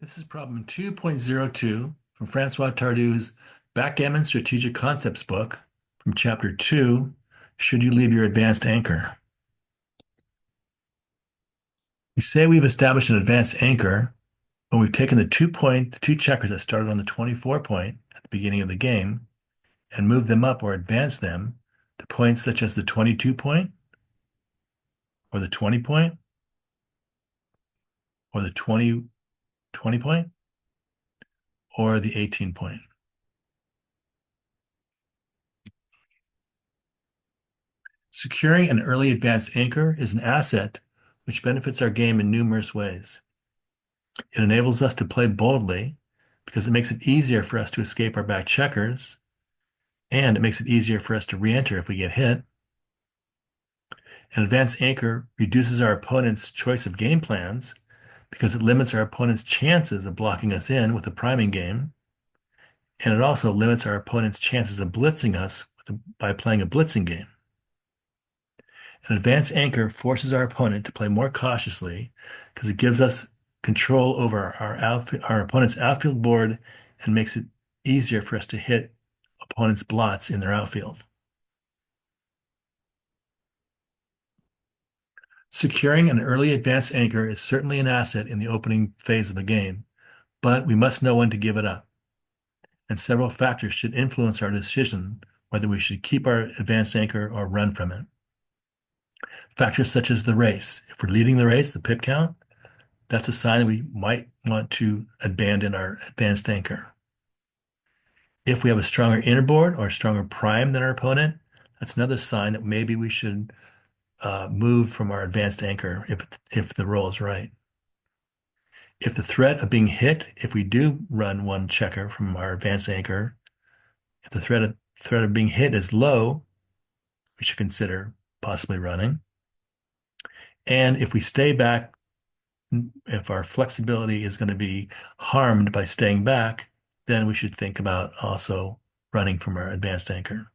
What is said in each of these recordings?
This is problem 2.02 from Francois Tardieu's Backgammon Strategic Concepts book from chapter 2, Should You Leave Your Advanced Anchor? We say we've established an advanced anchor when we've taken the two checkers that started on the 24 point at the beginning of the game and moved them up or advanced them to points such as the 22 point or the 20 point or the 20 point or the 18 point. Securing an early advanced anchor is an asset which benefits our game in numerous ways. It enables us to play boldly because it makes it easier for us to escape our back checkers, and it makes it easier for us to re-enter if we get hit. An advanced anchor reduces our opponent's choice of game plans because it limits our opponent's chances of blocking us in with a priming game, and it also limits our opponent's chances of blitzing us by playing a blitzing game. An advanced anchor forces our opponent to play more cautiously because it gives us control over our opponent's outfield board and makes it easier for us to hit opponents' blots in their outfield. Securing an early advanced anchor is certainly an asset in the opening phase of a game, but we must know when to give it up. And several factors should influence our decision whether we should keep our advanced anchor or run from it. Factors such as the race. If we're leading the race, the pip count, that's a sign that we might want to abandon our advanced anchor. If we have a stronger inner board or a stronger prime than our opponent, that's another sign that maybe we should move from our advanced anchor if the roll is right. If the threat of being hit, if we do run one checker from our advanced anchor, if the threat of being hit is low, we should consider possibly running. And if we stay back, if our flexibility is going to be harmed by staying back, then we should think about also running from our advanced anchor.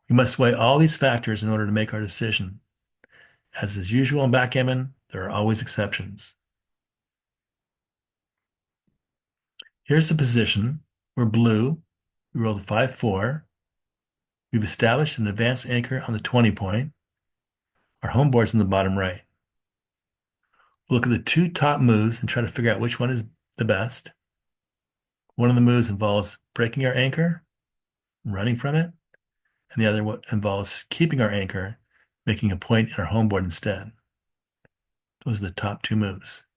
We must weigh all these factors in order to make our decision. As is usual in backgammon, there are always exceptions. Here's the position. We're blue. We rolled a 5-4. We've established an advanced anchor on the 20 point. Our home board's in the bottom right. We'll look at the two top moves and try to figure out which one is the best. One of the moves involves breaking our anchor, running from it, and the other one involves keeping our anchor, making a point in our home board instead. Those are the top two moves.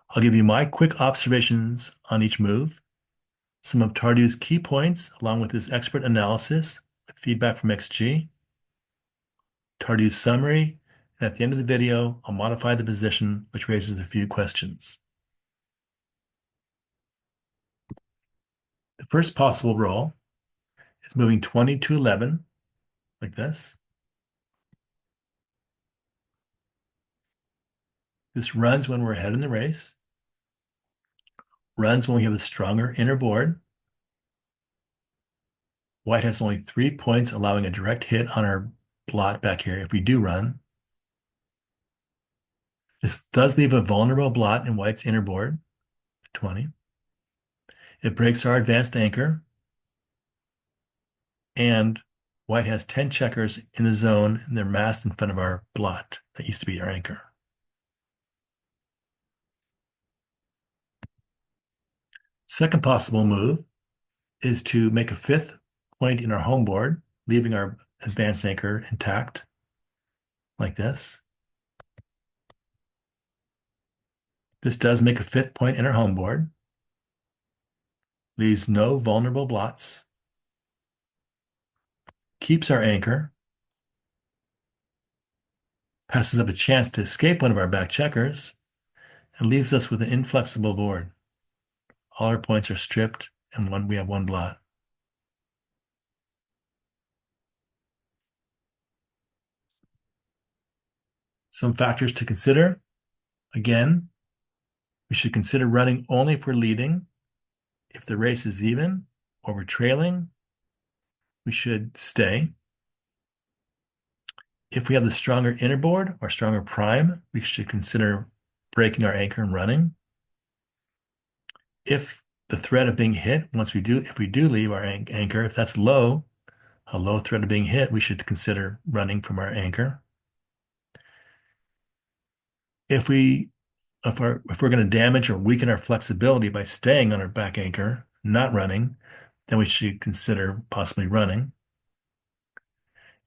I'll give you my quick observations on each move, some of Tardieu's key points, along with his expert analysis with feedback from XG, Tardieu's summary, and at the end of the video, I'll modify the position, which raises a few questions. The first possible roll is moving 20 to 11, like this. This runs when we're ahead in the race, runs when we have a stronger inner board. White has only 3 points, allowing a direct hit on our blot back here if we do run. This does leave a vulnerable blot in White's inner board, 20. It breaks our advanced anchor, and White has 10 checkers in the zone, and they're massed in front of our blot that used to be our anchor. Second possible move is to make a 5th point in our home board, leaving our advanced anchor intact, like this. This does make a 5th point in our home board, leaves no vulnerable blots, keeps our anchor, passes up a chance to escape one of our back checkers, and leaves us with an inflexible board. All our points are stripped, and we have one blot. Some factors to consider. Again, we should consider running only if we're leading. If the race is even or we're trailing, we should stay. If we have the stronger inner board or stronger prime, we should consider breaking our anchor and running. If the threat of being hit, if we do leave our anchor, if that's low, a low threat of being hit, we should consider running from our anchor. If we're going to damage or weaken our flexibility by staying on our back anchor, not running, then we should consider possibly running.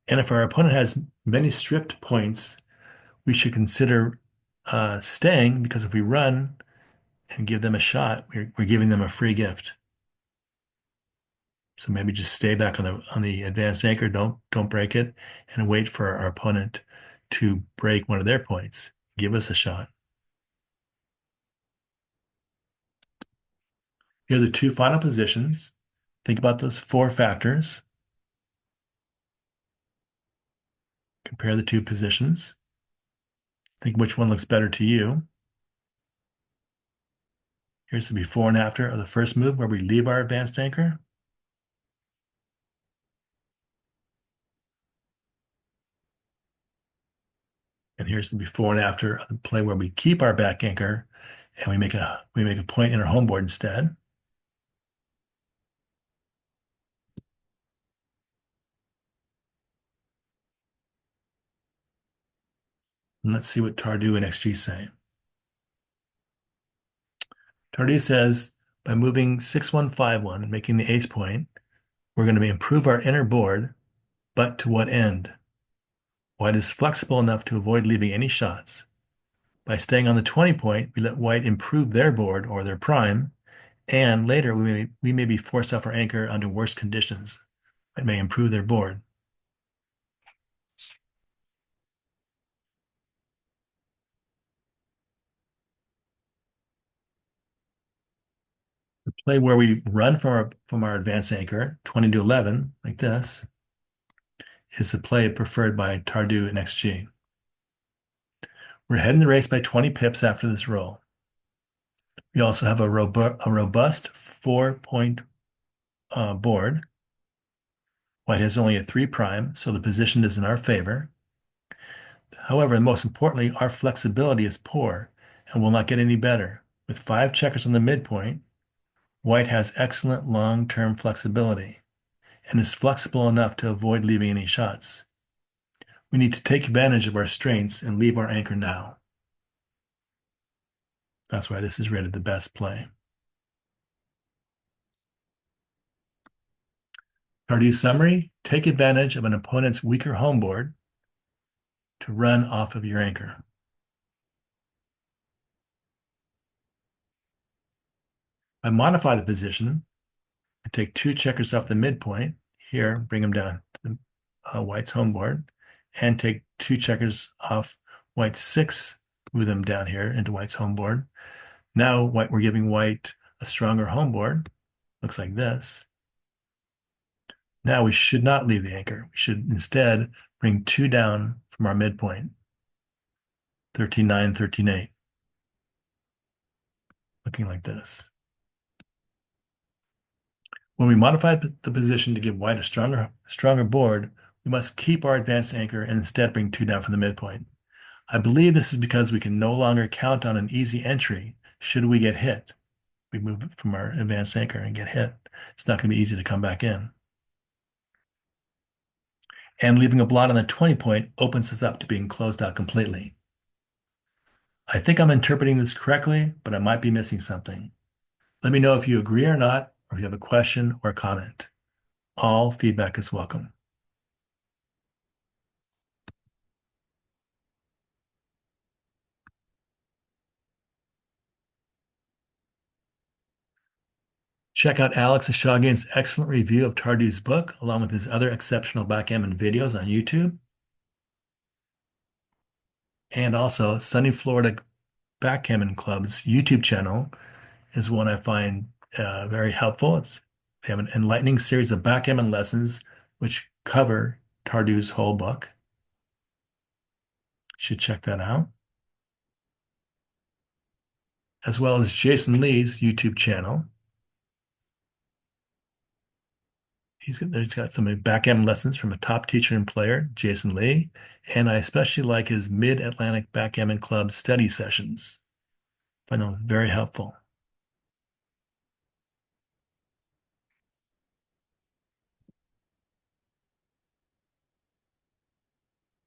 And if our opponent has many stripped points, we should consider staying, because if we run and give them a shot, we're giving them a free gift. So maybe just stay back on the advanced anchor, don't break it, and wait for our opponent to break one of their points. Give us a shot. Here are the two final positions. Think about those four factors. Compare the two positions. Think which one looks better to you. Here's the before and after of the first move where we leave our advanced anchor. And here's the before and after of the play where we keep our back anchor and we make a point in our home board instead. And let's see what Tardieu and XG say. Tardieu says, by moving 6-1-5-1 and making the ace point, we're going to improve our inner board, but to what end? White is flexible enough to avoid leaving any shots. By staying on the 20 point, we let white improve their board or their prime, and later we may be forced off our anchor under worse conditions. It may improve their board. The play where we run from our advanced anchor, 20 to 11, like this, is the play preferred by Tardieu and XG. We're heading the race by 20 pips after this roll. We also have a robust 4-point board. White has only a 3 prime, so the position is in our favor. However, and most importantly, our flexibility is poor and will not get any better. With 5 checkers on the midpoint, white has excellent long-term flexibility and is flexible enough to avoid leaving any shots. We need to take advantage of our strengths and leave our anchor now. That's why this is rated the best play. Tardieu summary: take advantage of an opponent's weaker home board to run off of your anchor. I modify the position. I take 2 checkers off the midpoint here, bring them down to white's home board, and take 2 checkers off white's 6, move them down here into white's home board. Now we're giving white a stronger home board. Looks like this. Now we should not leave the anchor. We should instead bring 2 down from our midpoint, 13-9, 13-8, looking like this. When we modify the position to give white a stronger board, we must keep our advanced anchor and instead bring 2 down from the midpoint. I believe this is because we can no longer count on an easy entry should we get hit. We move from our advanced anchor and get hit. It's not going to be easy to come back in. And leaving a blot on the 20 point opens us up to being closed out completely. I think I'm interpreting this correctly, but I might be missing something. Let me know if you agree or not, or if you have a question or comment. All feedback is welcome. Check out Alex Eshaghian's excellent review of Tardieu's book, along with his other exceptional backgammon videos on YouTube. And also, Sunny Florida Backgammon Club's YouTube channel is one I find very helpful. They have an enlightening series of backgammon lessons which cover Tardieu's whole book. You should check that out. As well as Jason Lee's YouTube channel. He's got some backgammon lessons from a top teacher and player, Jason Lee, and I especially like his Mid-Atlantic Backgammon Club study sessions. I find them very helpful.